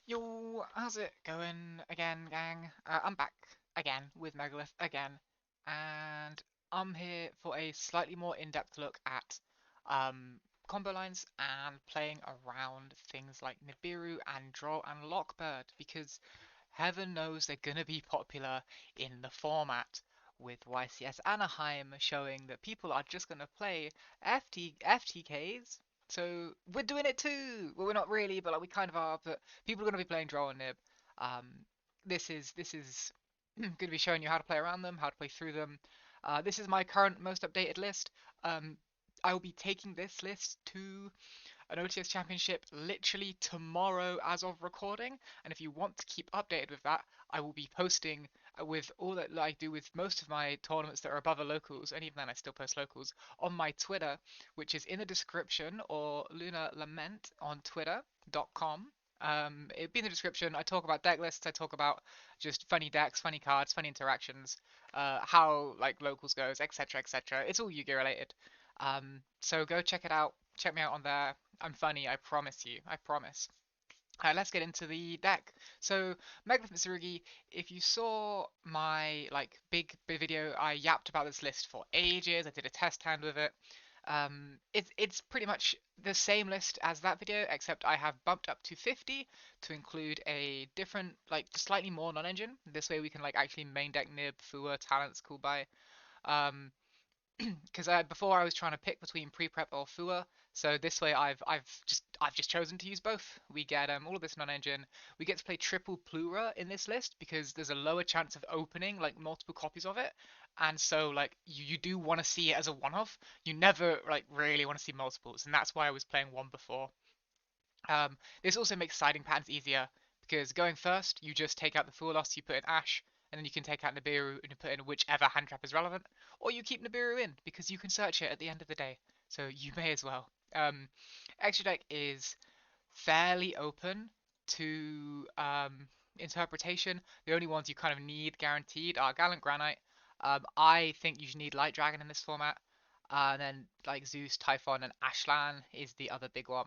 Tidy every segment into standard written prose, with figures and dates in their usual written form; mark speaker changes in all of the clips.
Speaker 1: Yo, how's it going again, gang? I'm back again with Megalith again, and I'm here for a slightly more in-depth look at combo lines and playing around things like Nibiru and Droll and Lockbird because heaven knows they're gonna be popular in the format with YCS Anaheim showing that people are just gonna play FTKs. So we're doing it too. Well, we're not really, but like we kind of are. But people are gonna be playing Droll and Nib. Um, this is going to be showing you how to play around them, how to play through them. This is my current most updated list. Um, I will be taking this list to an OTS championship literally tomorrow as of recording. And if you want to keep updated with that, I will be posting with all that I do with most of my tournaments that are above a locals, and even then I still post locals on my Twitter, which is in the description, or Luna Lament on twitter.com. It'd be in the description. I talk about deck lists. I talk about just funny decks, funny cards, funny interactions, how like locals goes, etc., etc. It's all Yu-Gi-Oh related. So go check it out. Check me out on there. I'm funny, I promise you. I promise. Let's get into the deck. So, Megalith Mitsurugi, if you saw my like big video, I yapped about this list for ages. I did a test hand with it. It's pretty much the same list as that video, except I have bumped up to 50 to include a different, like slightly more non-engine. This way we can like actually main deck Nib, Fua, Talents, Cool Buy. Um, because before I was trying to pick between pre-prep or Fua, so this way I've just chosen to use both. We get all of this non-engine. We get to play triple Plura in this list because there's a lower chance of opening like multiple copies of it, and so like you do want to see it as a one-off. You never like really want to see multiples, and that's why I was playing one before. This also makes siding patterns easier because going first, you just take out the Fool Loss, you put in Ash, and then you can take out Nibiru and you put in whichever hand trap is relevant, or you keep Nibiru in because you can search it at the end of the day, so you may as well. Extra deck is fairly open to interpretation. The only ones you kind of need guaranteed are Gallant Granite. I think you should need Light Dragon in this format. And then like Zeus, Typhon, and Ashlan is the other big one.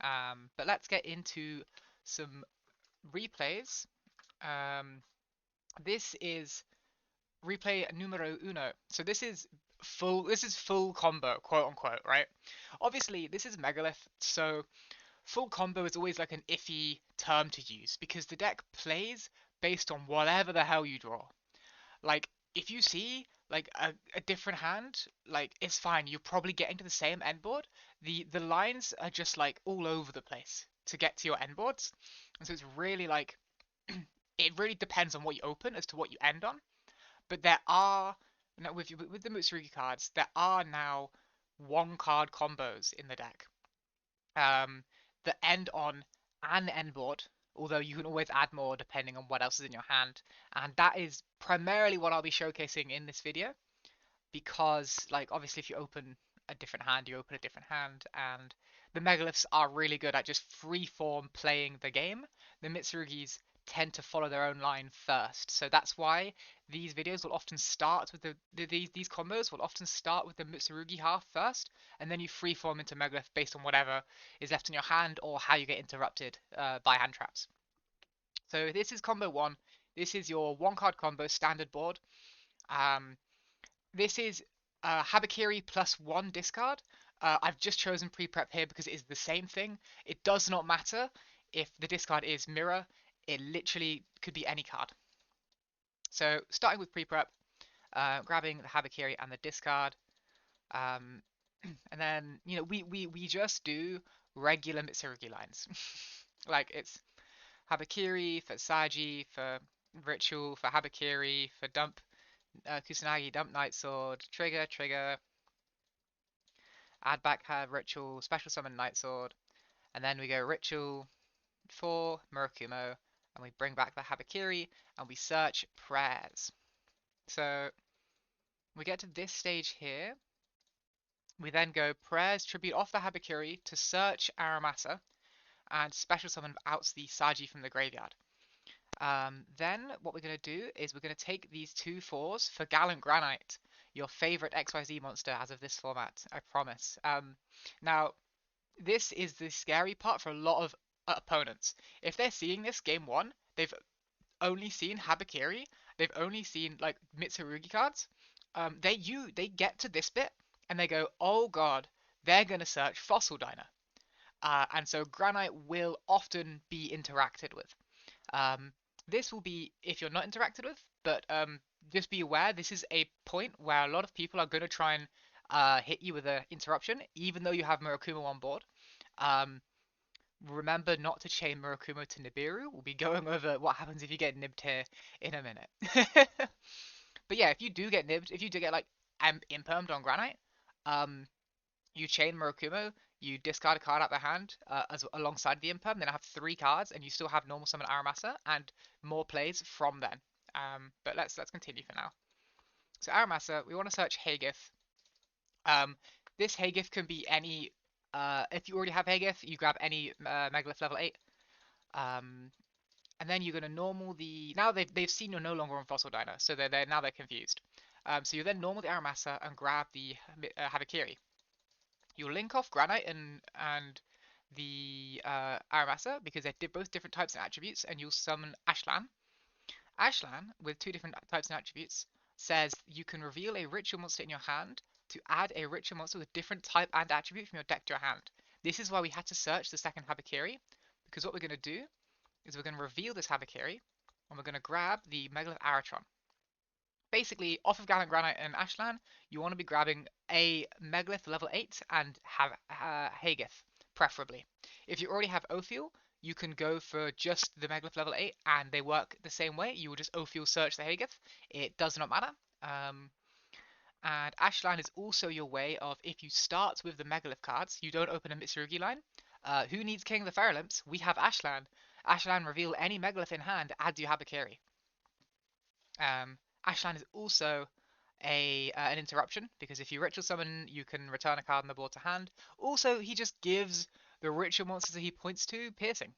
Speaker 1: But let's get into some replays. Um, this is replay numero uno. So this is full. This is full combo, quote unquote, right? Obviously, this is Megalith, so full combo is always like an iffy term to use because the deck plays based on whatever the hell you draw. Like if you see like a different hand, like it's fine. You're probably getting to the same end board. The lines are just like all over the place to get to your end boards, and so it's really like it really depends on what you open as to what you end on. But there are now with the Mitsurugi cards, there are now one card combos in the deck um, that end on an end board, although you can always add more depending on what else is in your hand. And that is primarily what I'll be showcasing in this video, because like obviously if you open a different hand, you open a different hand, and the Megaliths are really good at just freeform playing the game. The Mitsurugis tend to follow their own line first, so that's why these videos will often start with these combos will often start with the Mitsurugi half first, and then you freeform into Megalith based on whatever is left in your hand or how you get interrupted by hand traps. So this is combo one. This is your one card combo standard board. Um, this is Habakiri plus one discard. I've just chosen pre-prep here because it is the same thing. It does not matter if the discard is mirror. It literally could be any card. So starting with pre-prep, grabbing the Habakiri and the discard. Um, and then, you know, we just do regular Mitsurugi lines. Like it's Habakiri for Saji, for Ritual, for Habakiri, for Dump Kusanagi, Dump Night Sword, Trigger, add back her Ritual, Special Summon Night Sword, and then we go Ritual for Murakumo, and we bring back the Habakiri, and we search prayers. So we get to this stage here. We then go prayers, tribute off the Habakiri to search Aramasa, and special summon out the Saji from the graveyard. Then what we're going to do is we're going to take these 2/4s for Gallant Granite, your favorite XYZ monster as of this format, I promise. Now, this is the scary part for a lot of opponents. If they're seeing this game one, they've only seen Habakiri, they've only seen like Mitsurugi cards. They get to this bit and they go, oh god, they're gonna search Fossil Diner. And so Granite will often be interacted with. Um, this will be if you're not interacted with, but just be aware this is a point where a lot of people are going to try and hit you with an interruption, even though you have Murakumo on board. Um, remember not to chain Murakumo to Nibiru. We'll be going over what happens if you get nibbed here in a minute. But yeah, if you do get nibbed, if you do get like impermed on Granite, um, you chain Murakumo, you discard a card out the hand alongside the imperm, then I have 3 cards, and you still have normal summon Aramasa and more plays from then. But let's continue for now. So Aramasa, we want to search Hagith. This Hagith can be any. If you already have Hagith, you grab any Megalith level 8. And then you're gonna normal the. Now they've seen you're no longer on Fossil Diner, so they're confused. So you then normal the Aramasa and grab the Habakiri. You'll link off Granite and the Aramasa because they're both different types and attributes, and you'll summon Ashlan. Ashlan, with 2 different types and attributes, says you can reveal a ritual monster in your hand to add a ritual monster with a different type and attribute from your deck to your hand. This is why we had to search the second Habakiri, because what we're going to do is we're going to reveal this Habakiri, and we're going to grab the Megalith Aratron. Basically, off of Gallant Granite and Ashlan, you want to be grabbing a Megalith level 8 and have Hagith, preferably. If you already have Ophiel, you can go for just the Megalith level 8 and they work the same way. You will just Ophiel search the Hagith. It does not matter. And Ashlan is also your way of, if you start with the Megalith cards, you don't open a Mitsurugi line. Who needs King of the Feralymphs? We have Ashlan. Ashlan reveal any Megalith in hand, add you Habakiri. Ashlan is also an interruption, because if you ritual summon, you can return a card on the board to hand. Also, he just gives the ritual monsters that he points to piercing.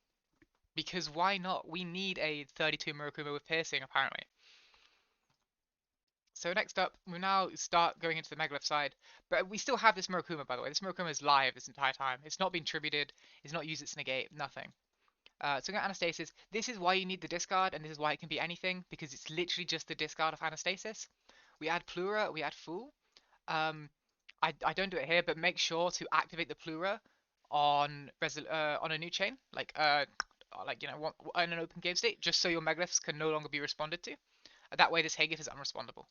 Speaker 1: Because why not? We need a 32 Murakumo with piercing, apparently. So next up, we now start going into the Megalith side. But we still have this Murakumo, by the way. This Murakumo is live this entire time. It's not been tributed. It's not used its negate. Nothing. So we got Anastasis. This is why you need the discard, and this is why it can be anything, because it's literally just the discard of Anastasis. We add Plura, we add Fool. I don't do it here, but make sure to activate the Plura on a new chain, like you know, in an open game state, just so your Megaliths can no longer be responded to. That way, this Hagith is unrespondable.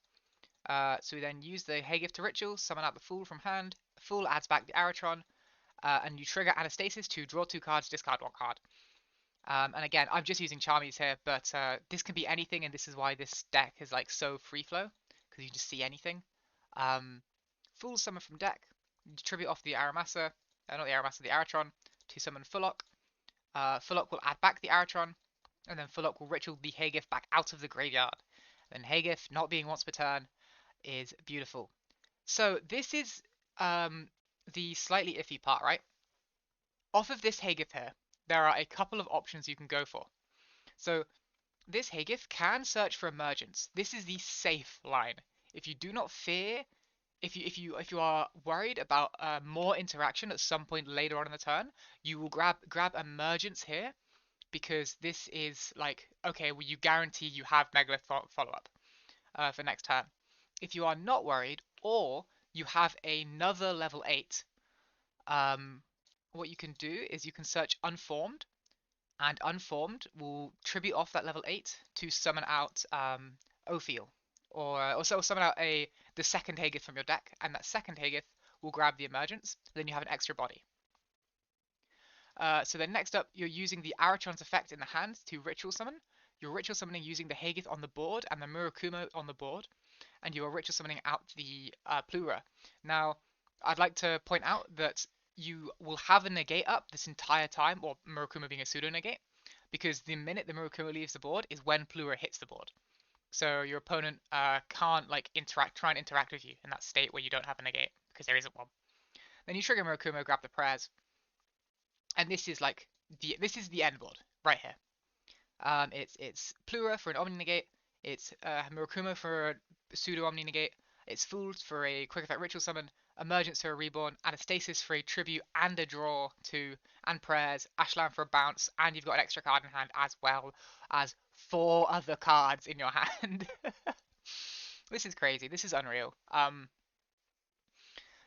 Speaker 1: So we then use the Hagith to ritual, summon out the Fool from hand. Fool adds back the Aratron, and you trigger Anastasis to draw 2 cards, discard 1 card. And again, I'm just using Charmies here, but this can be anything, and this is why this deck is like so free flow, because you just see anything. Fool summon from deck, tribute off the Aramasa, not the Aramasa, the Aratron, to summon Fullock. Fullock will add back the Aratron, and then Fullock will ritual the Hagith back out of the graveyard. Then Hagith, not being once per turn, is beautiful. So this is the slightly iffy part, right? Off of this Hagith here, there are a couple of options you can go for. So this Hagith can search for emergence. This is the safe line. If you do not fear, if you are worried about more interaction at some point later on in the turn, you will grab emergence here, because this is like, okay, well, you guarantee you have Megalith follow up for next turn. If you are not worried, or you have another level 8, what you can do is you can search Unformed, and Unformed will tribute off that level 8 to summon out Ophiel, or also summon out the second Hagith from your deck, and that second Hagith will grab the emergence. Then you have an extra body. So then next up, you're using the Aratron's effect in the hand to ritual summon. You're ritual summoning using the Hagith on the board and the Murakumo on the board, and you are ritual summoning out the Plura. Now, I'd like to point out that you will have a negate up this entire time, or Murakumo being a pseudo negate, because the minute the Murakumo leaves the board is when Plura hits the board. So your opponent can't like try and interact with you in that state where you don't have a negate, because there isn't one. Then you trigger Murakumo, grab the prayers, and this is like the end board right here. It's Plura for an Omni negate. It's Murakumo for a pseudo Omni negate. It's Fooled for a quick effect ritual summon, Emergence to a Reborn, and a Stasis free Tribute and a Draw to and Prayers, Ashland for a bounce, and you've got an extra card in hand as well as 4 other cards in your hand. This is crazy. This is unreal.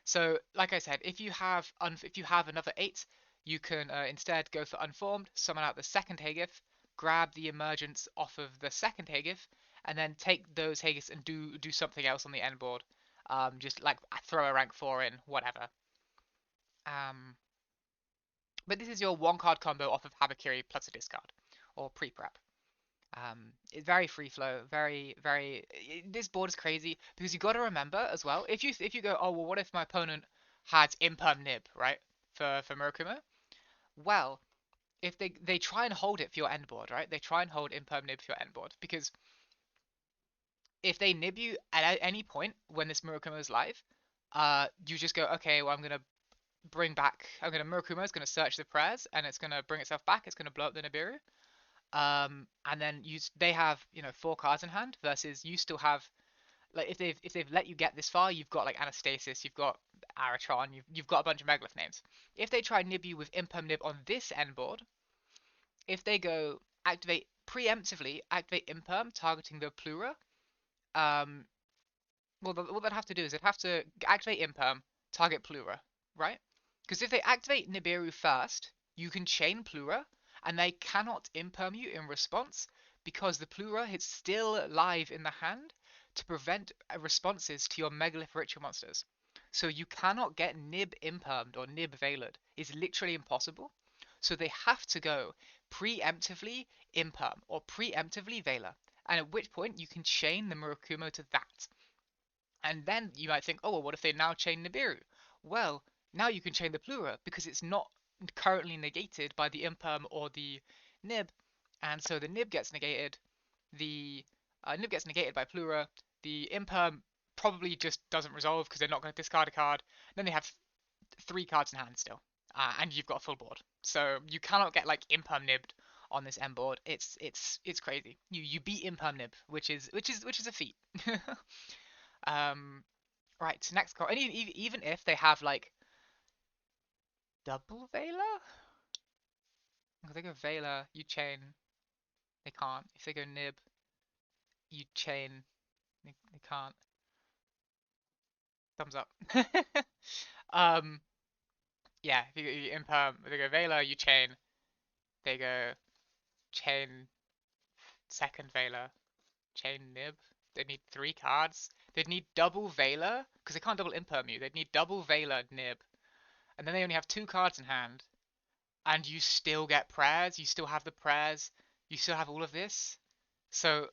Speaker 1: So like I said, if you have another 8, you can instead go for Unformed, summon out the second Haggith, grab the emergence off of the second Haggith, and then take those Haggiths and do something else on the end board. Just like throw a rank 4 in, whatever. Um, but this is your 1 card combo off of Habakiri plus a discard or pre-prep. It's very free flow, very. This board is crazy because you got to remember as well. If you go, oh well, what if my opponent had Imperm Nib, right? For Murokuma? Well, if they try and hold it for your end board, right? They try and hold Imperm Nib for your end board because if they nib you at any point when this Murokuma is live, you just go, okay, well I'm gonna Murokuma is gonna search the prayers and it's gonna bring itself back. It's gonna blow up the Nibiru. And then they have 4 cards in hand versus you still have like if they've let you get this far, you've got like Anastasis, you've got Aratron, you've got a bunch of Megalith names. If they try nib you with Imperm Nib on this end board, if they go preemptively activate Imperm targeting the Plura, um, well what they'd have to do is they'd have to activate Imperm, target Plura, right? Because if they activate Nibiru first, you can chain Plura, and they cannot imperm you in response because the Plura is still live in the hand to prevent responses to your Megalith Ritual monsters. So you cannot get Nib impermed or Nib veilered. It's literally impossible. So they have to go preemptively imperm or preemptively veiler, and at which point you can chain the Murakumo to that. And then you might think, oh, well, what if they now chain Nibiru? Well, now you can chain the Plura because it's not currently negated by the Imperm or the Nib. And so the Nib gets negated, the Nib gets negated by Plura, the Imperm probably just doesn't resolve because they're not going to discard a card. Then they have 3 cards in hand still, and you've got a full board. So you cannot get like Imperm Nibbed on this M board. It's crazy. You beat Imperm Nib, which is a feat. Right, so next card. And even if they have like double Veiler, if they go Veiler, you chain. They can't. If they go Nib, you chain. They can't. Thumbs up. um, yeah. If you Imperm, they go Veiler, you chain. They go chain second Veiler, chain Nib. They need 3 cards. They'd need double Veiler because they can't double Imperm you. They'd need double Veiler Nib, and then they only have 2 cards in hand. And you still get prayers, you still have the prayers, you still have all of this. So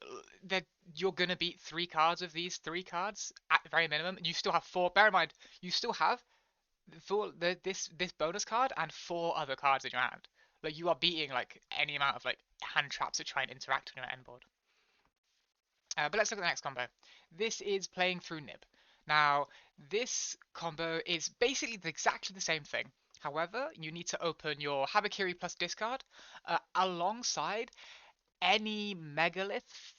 Speaker 1: that you're gonna beat 3 cards of these 3 cards at the very minimum. You still have 4. Bear in mind, you still have this bonus card and 4 other cards in your hand. Like you are beating like any amount of like hand traps to try and interact on your end board. But let's look at the next combo. This is playing through Nib. Now, this combo is basically exactly the same thing. However, you need to open your Habakiri plus discard alongside any Megalith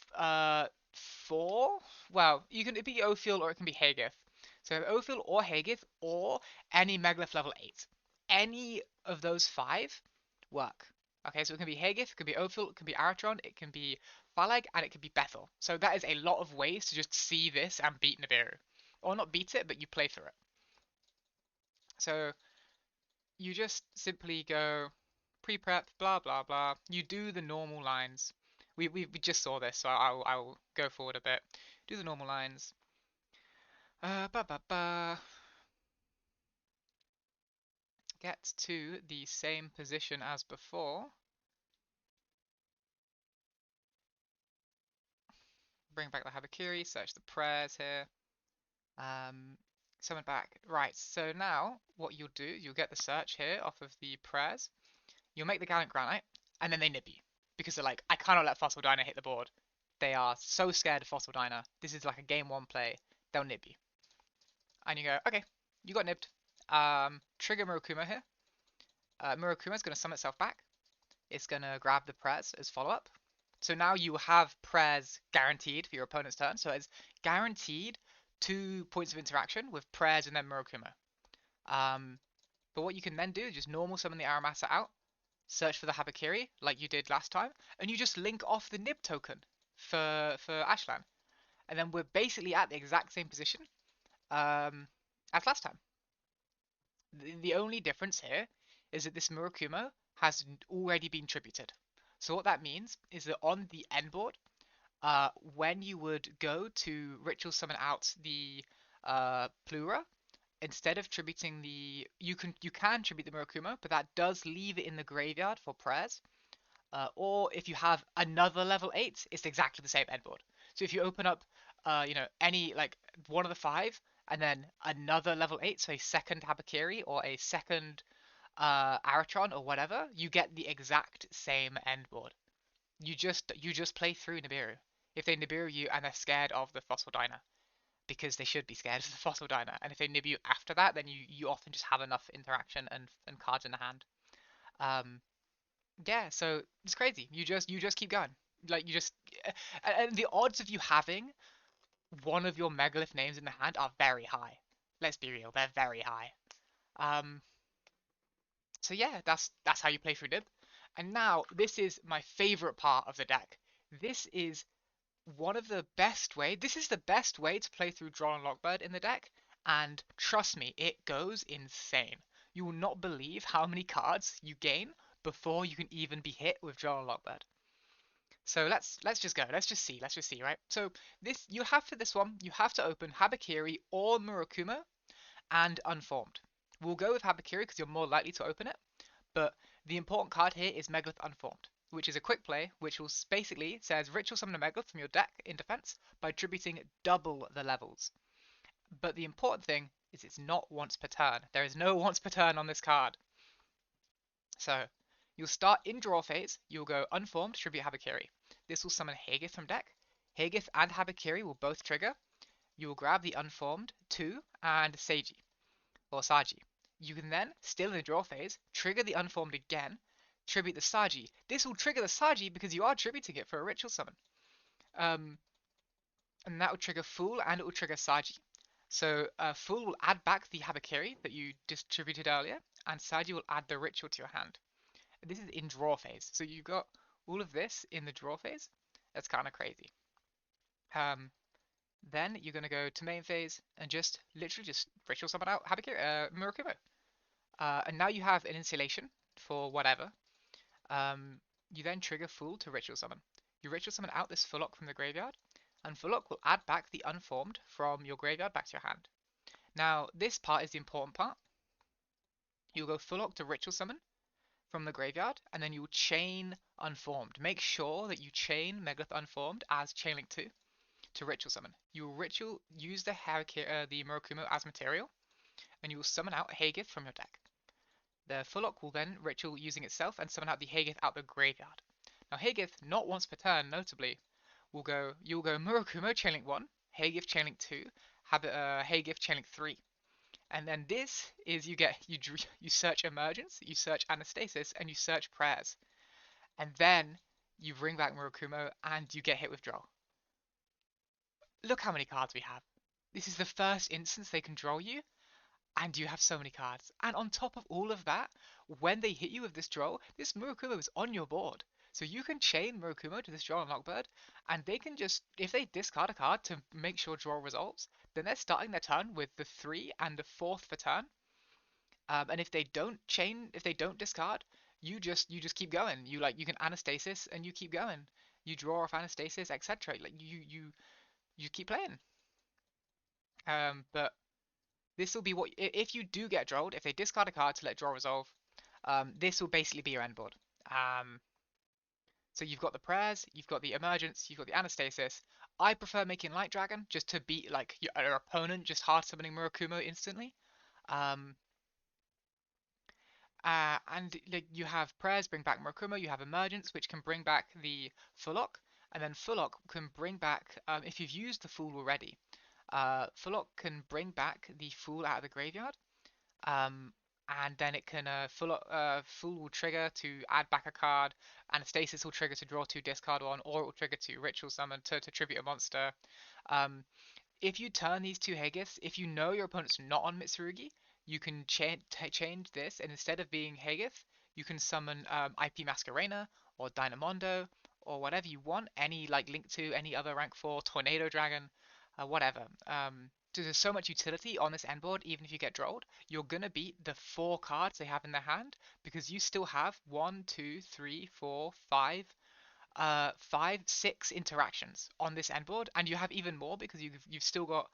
Speaker 1: 4. Well, it be Ophiel or it can be Haggith. So Ophiel or Haggith or any Megalith level 8. Any of those 5 work. Okay, so it can be Haggith, it can be Ophiel, it can be Aratron, it can be Phalag, and it can be Bethel. So that is a lot of ways to just see this and beat Nibiru. Or not beat it, but you play through it. So you just simply go pre-prep, blah blah blah. You do the normal lines. We just saw this, so I'll go forward a bit. Do the normal lines. Ba ba ba. Get to the same position as before. Bring back the Habakiri, search the prayers here. Summon back. Right, so now what you'll do, you'll get the search here off of the prayers. You'll make the Gallant Granite, and then they nib you. Because they're like, I cannot let Fossil Diner hit the board. They are so scared of Fossil Diner. This is like a game 1 play. They'll nib you. And you go, okay, you got nibbed. Trigger Murokuma here. Murokuma's going to summon itself back. It's going to grab the prayers as follow-up. So now you have prayers guaranteed for your opponent's turn. So it's guaranteed 2 points of interaction with prayers and then Murakumo. Um, but what you can then do is just normal summon the Aramasa out, search for the Habakiri like you did last time, and you just link off the Nib token for Ashlan, and then we're basically at the exact same position as last time. The only difference here is that this Murakumo has already been tributed. So what that means is that on the end board, when you would go to ritual summon out the Plura, instead of tributing you can tribute the Murakumo, but that does leave it in the graveyard for prayers. Or if you have another level 8, it's exactly the same end board. So if you open up, any like one of the 5, and then another level 8, so a second Habakiri or a second Aratron or whatever, you get the exact same end board. You just play through Nibiru. If they Nibiru you and they're scared of the Fossil Diner, because they should be scared of the Fossil Diner, and if they nib you after that, then you often just have enough interaction and cards in the hand. Um, yeah, so it's crazy. You just keep going. Like you just and the odds of you having one of your megalith names in the hand are very high. Let's be real, they're very high. Um, so yeah, that's how you play through Nib. And now this is my favorite part of the deck. This is This is the best way to play through Droll and Lockbird in the deck, and trust me, it goes insane. You will not believe how many cards you gain before you can even be hit with Droll and Lockbird. So let's just go. Let's just see, right? So this one, you have to open Habakiri or Murakumo and Unformed. We'll go with Habakiri because you're more likely to open it, but the important card here is Megalith Unformed, which is a quick play, which will basically says ritual summon a Megalith from your deck in defense by tributing double the levels. But the important thing is it's not once per turn. There is no once per turn on this card. So you'll start in draw phase, you'll go Unformed, tribute Habakiri. This will summon Hagith from deck. Hagith and Habakiri will both trigger. You will grab the Unformed 2 and Seiji, or Saji. You can then, still in the draw phase, trigger the Unformed again, tribute the Saji. This will trigger the Saji because you are tributing it for a ritual summon. Um, and that will trigger Fool and it will trigger Saji. So Fool will add back the Habakiri that you distributed earlier, and Saji will add the ritual to your hand. This is in draw phase, so you've got all of this in the draw phase. That's kind of crazy. Um, then you're gonna go to main phase and just literally just ritual summon out Habakiri, Murakumo. And now you have an insulation for whatever. You then trigger Fool to ritual summon. You ritual summon out this Fullock from the graveyard, and Fullock will add back the Unformed from your graveyard back to your hand. Now, this part is the important part. You'll go Fullock to ritual summon from the graveyard, and then you'll chain Unformed. Make sure that you chain Megalith Unformed as Chainlink 2 to ritual summon. You will use the Murakumo as material, and you will summon out Hagith from your deck. The Fullock will then ritual using itself and summon out the Hagith out the graveyard. Now Hagith, not once per turn, notably, you'll go Murakumo Chainlink 1, Hagith Chainlink 2, Hagith Chainlink 3. And then this is you search Emergence, you search Anastasis, and you search Prayers. And then you bring back Murakumo and you get hit with Droll. Look how many cards we have. This is the first instance they can Droll you, and you have so many cards. And on top of all of that, when they hit you with this Droll, this Murakumo is on your board. So you can chain Murakumo to this Droll and Lockbird, and they can just, if they discard a card to make sure Droll resolves, then they're starting their turn with the 3 and the 4th for turn. And if they don't discard, you just keep going. You can Anastasis and you keep going. You draw off Anastasis, etc. Like you keep playing. But this will be what if you do get Drolled, if they discard a card to let Droll resolve, this will basically be your end board. So you've got the Prayers, you've got the Emergence, you've got the Anastasis. I prefer making Light Dragon just to beat like your opponent just hard summoning Murakumo instantly. And like you have Prayers bring back Murakumo, you have Emergence which can bring back the Fullock, and then Fullock can bring back if you've used the Fool already. Fullock can bring back the Fool out of the graveyard. And then it can Fool will trigger to add back a card, Anastasis will trigger to draw 2, discard 1, or it will trigger to ritual summon to tribute a monster. if you turn these two Haggis, if you know your opponent's not on Mitsurugi, you can change this, and instead of being Haggith, you can summon IP Masquerena or Dynamondo or whatever you want, any like Link to any other rank 4 Tornado Dragon, whatever. So there's so much utility on this end board, even if you get Drolled, you're gonna beat the 4 cards they have in their hand because you still have one, two, three, four, five, six interactions on this end board, and you have even more because you've still got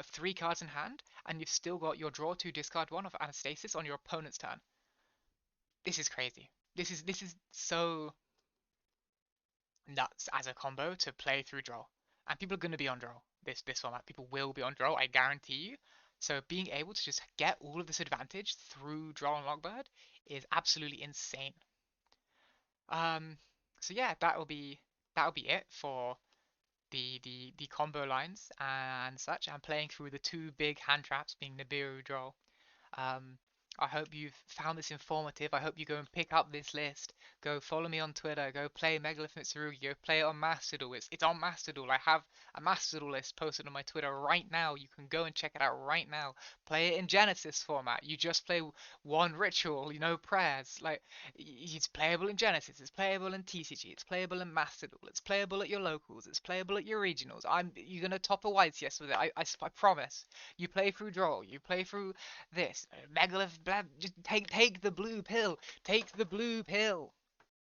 Speaker 1: 3 cards in hand, and you've still got your draw two, discard one of Anastasis on your opponent's turn. This is crazy. This is so nuts as a combo to play through draw, and people are going to be on draw. This format, people will be on draw, I guarantee you. So being able to just get all of this advantage through draw and lockbird is absolutely insane. Um, so yeah, that'll be it for the combo lines and such. I'm playing through the two big hand traps being Nibiru Droll. Um, I hope you've found this informative. I hope you go and pick up this list. Go follow me on Twitter. Go play Megalith Mitsurugi. Go play it on Master Duel. It's on Master Duel. I have a Master Duel list posted on my Twitter right now. You can go and check it out right now. Play it in Genesis format. You just play one ritual, prayers. Like it's playable in Genesis. It's playable in TCG. It's playable in Master Duel. It's playable at your locals. It's playable at your regionals. You're gonna top a white yes with it. I promise. You play through Droll. You play through this Megalith, just take the blue pill. Take the blue pill.